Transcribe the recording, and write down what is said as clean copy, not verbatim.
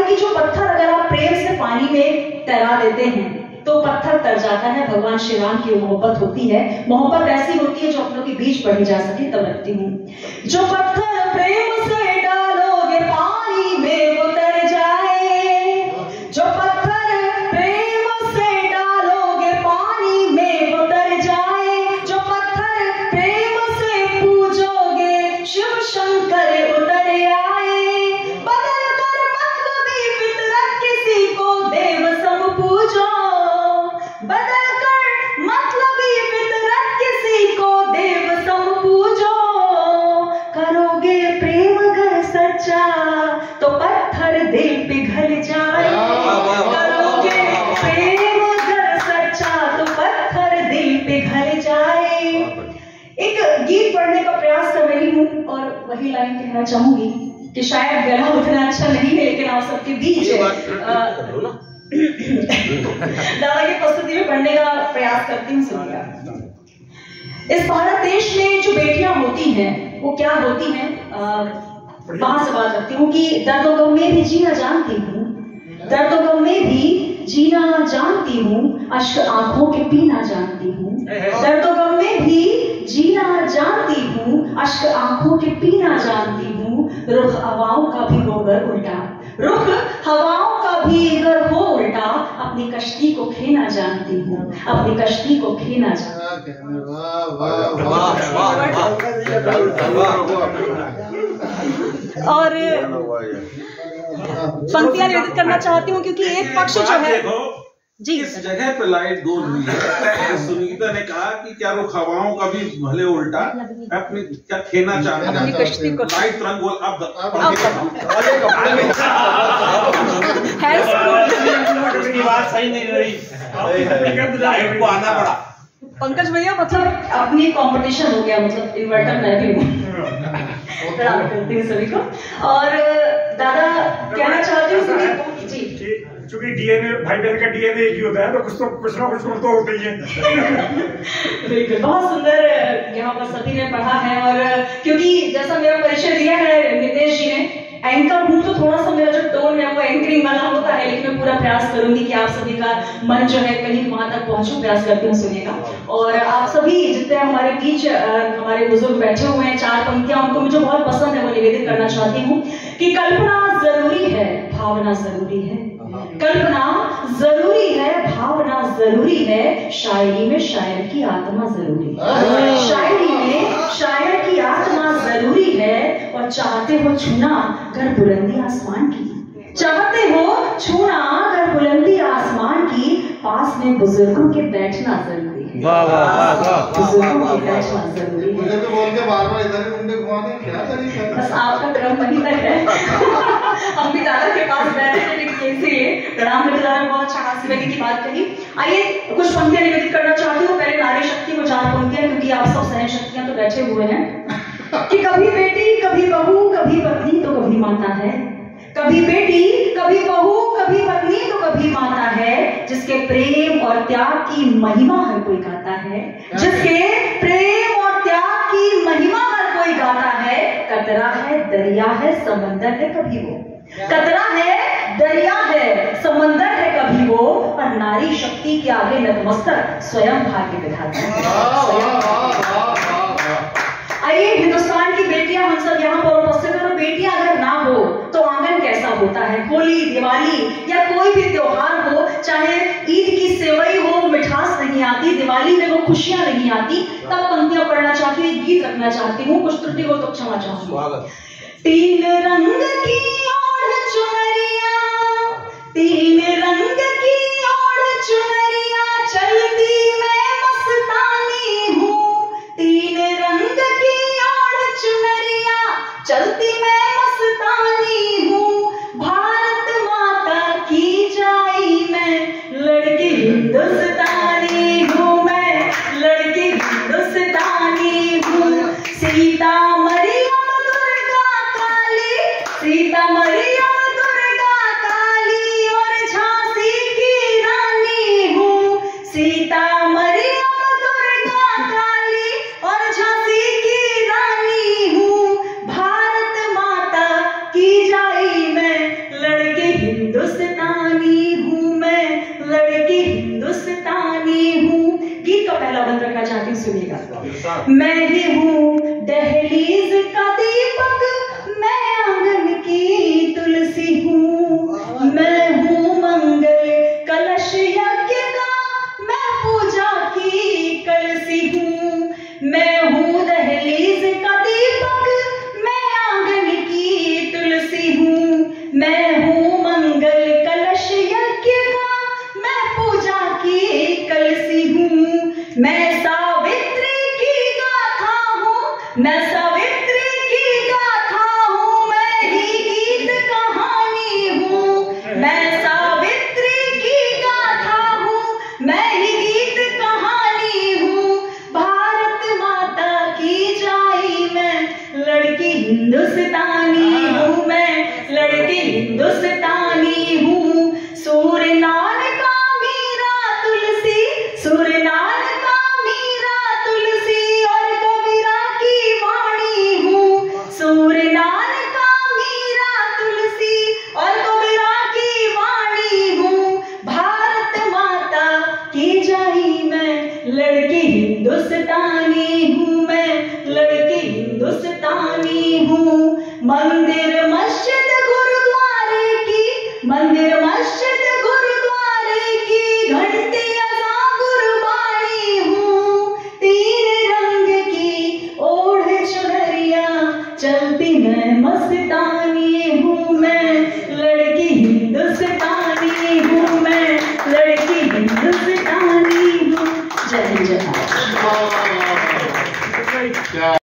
कि जो पत्थर अगर आप प्रेम से पानी में तैरा देते हैं तो पत्थर तर जाता है। भगवान श्री राम की मोहब्बत होती है, मोहब्बत ऐसी होती है जो अपनों के बीच बढ़ी जा सके। तब रखती हूँ, जो पत्थर प्रेम से डालोगे पानी में वो तर जाए, जो पत्थर प्रेम से डालोगे पानी में वो तर जाए, जो पत्थर प्रेम से पूजोगे शिव शंकर उतर आए, बदल कर मतलबी फितरत किसी को देव सम पूजो, बदल कर मतलबी फितरत किसी को देव सम पूजो, करोगे प्रेम घर सच्चा तो पत्थर दिल पिघल जाए, करोगे प्रेम घर सच्चा तो पत्थर दिल पिघल जाए। एक गीत पढ़ने का प्रयास कर रही हूँ और वही लाइन कहना चाहूंगी कि शायद गला उतना अच्छा नहीं है, लेकिन आप सबके बीच दादा की प्रस्तुति में पढ़ने का प्रयास करती हूँ। सुनिएगा। इस भारत देश में जो बेटियां होती हैं वो क्या होती हैं, वहां से बात करती हूँ कि दर्द और गम में भी जीना जानती हूँ, दर्द और गम में भी जीना जानती हूँ, अश्क आंखों के पीना जानती हूँ, दर्द और गम में भी जीना जानती हूँ, अश्क आंखों के पीना जानती हूँ, रुख हवाओं का भी होकर उल्टा, रुख हवाओं का भी अगर हो उल्टा, अपनी कश्ती को खेना जानती हूँ, अपनी कश्ती को खेना जानती हूँ। और पंक्तियां निवेदित करना चाहती हूँ क्योंकि एक पक्ष जो है जी इस जगह पे लाइट गोल हुई है। सुनीता ने कहा कि क्या रुख हवाओं का भी भले उल्टा अपनी क्या खेना चाहते हैं, लाइट रंग गोल। अब बात सही नहीं रही, लाइट को आना पड़ा। पंकज भैया मतलब अपनी कंपटीशन हो गया, मतलब इन्वर्टर मैं भी हूँ। प्रणाम करती हूँ सभी को। और दादा कहना चाहती हूँ जी, क्योंकि डीएनए भाई बहन का डीएनए एक ही होता है, तो कुछ ना कुछ तो होता ही है। बिल्कुल, बहुत सुंदर यहाँ पर सभी ने पढ़ा है। और क्योंकि जैसा मेरा परिचय दिया है नितेश जी ने, एंकर हूँ तो थोड़ा सा मेरा जो टोन है वो एंकरिंग वाला होता है, लेकिन मैं पूरा प्रयास करूंगी कि आप सभी का मन जो है कहीं वहां तक पहुंचूं, प्रयास करती हूँ सुनिएगा। और आप सभी जितने हमारे बीच हमारे बुजुर्ग बैठे हुए हैं, चार पंक्तियां उनको मुझे बहुत पसंद है, वो निवेदित करना चाहती हूँ कि कल्पना जरूरी है, भावना जरूरी है, कल्पना जरूरी है, भावना जरूरी है, शायरी में शायर की आत्मा जरूरी है, शायरी में शायर की आत्मा जरूरी है। और चाहते हो छूना घर बुलंदी आसमान की, चाहते हो छूना घर बुलंदी आसमान की, पास में बुजुर्गों के बैठना जरूरी है, बुजुर्गों के बैठना जरूरी है। मुझे तो बोल के बार-बार इधर ही मुंडे घुमाने क्या करेंगे, बस आपका क्रम वहीं तक है। हम भी दादा के पास बैठे थे, लेकिन इसीलिए प्रणाम करके दादा ने बहुत अच्छा हास्य लगी की बात कही। आइए कुछ पंक्तियां निवेदित करना चाहती हूँ। पहले नारी शक्ति को चार पंक्तियां, क्योंकि आप सब सहन शक्तियां तो बैठे हुए हैं, कि कभी बेटी कभी बहू कभी पत्नी तो कभी माता है, कभी बेटी कभी बहू कभी पत्नी तो कभी माता है, जिसके प्रेम और त्याग की महिमा हर कोई गाता है, जिसके प्रेम और त्याग की महिमा हर कोई गाता है। कतरा है दरिया है समंदर है कभी वो, कतरा है दरिया है समंदर है कभी वो, और नारी शक्ति के आगे नतमस्तक स्वयं भाग्य विधाता है। आइए हिंदुस्तान की बेटियां हम सब यहाँ पर उपस्थित हैं, बेटियां अगर ना हो तो आंगन कैसा होता है। होली दिवाली या कोई भी त्योहार हो, चाहे ईद की सेवई हो, वो मिठास नहीं आती, दिवाली में वो खुशियां नहीं आती। तब पंक्तियां पढ़ना चाहती हूँ, गीत रखना चाहती हूँ, कुछ त्रुटि हो तो क्षमा चाहूंगी। तीन रंग की ओढ़ चुनरिया, तीन रंग की ओढ़ चुनरिया, चलती मैं मस्तानी हूँ, तीन रंग की ओढ़ चुनरिया, चलती मैं मस्तानी हूँ, भारत माता की जाई मैं, लड़की हिंदुस्तानी हूँ मैं, लड़की हिंदुस्तानी हूँ। सीता मरियम दुर्गा काली, सीता मरियम दुर्गा हिंदुस्तानी हूँ मैं, लड़की हिंदुस्तानी हूँ। गीत का पहला बंद रखना चाहती हूँ, सुनिएगा। मैं ही हूँ दहलीज का दीपक, मैं आंगन की तुलसी हूँ। मैं हूँ मंगल कलश यज्ञ का, मैं पूजा की कलसी हूँ। मैं हूँ दहलीज का दीपक, मैं आंगन की तुलसी हूँ। मैं हूँ मंगल कलश यज्ञ का, मैं पूजा की कलसी हूँ। मैं सावित्री की गाथा हूँ, मैं सावित्री की गाथा हूँ। मैं ही गीत कहानी हूँ, मैं सावित्री की गाथा हूँ। मैं ही गीत कहानी हूँ। भारत माता की जाई मैं, लड़की हिंदुस्तानी हूँ मैं, लड़की हिंदुस्तानी हूँ। सूरनान का मीरा तुलसी, सूरनान का मीरा तुलसी और कबीरा की वाणी हूँ। सूरनान का मीरा तुलसी और कबीरा की वाणी हूँ। भारत माता की जाई मैं, लड़की हिंदुस्तानी हूँ मैं, लड़की हिंदुस्तानी हूँ। मंदिर मस्जिद गुरुद्वारे की, मंदिर मस्जिद गुरुद्वारे की घंटी अज़ां गुरबानी हूँ। तीन रंग की ओढ़ चुनरिया, चलती मैं मस्तानी हूँ मैं,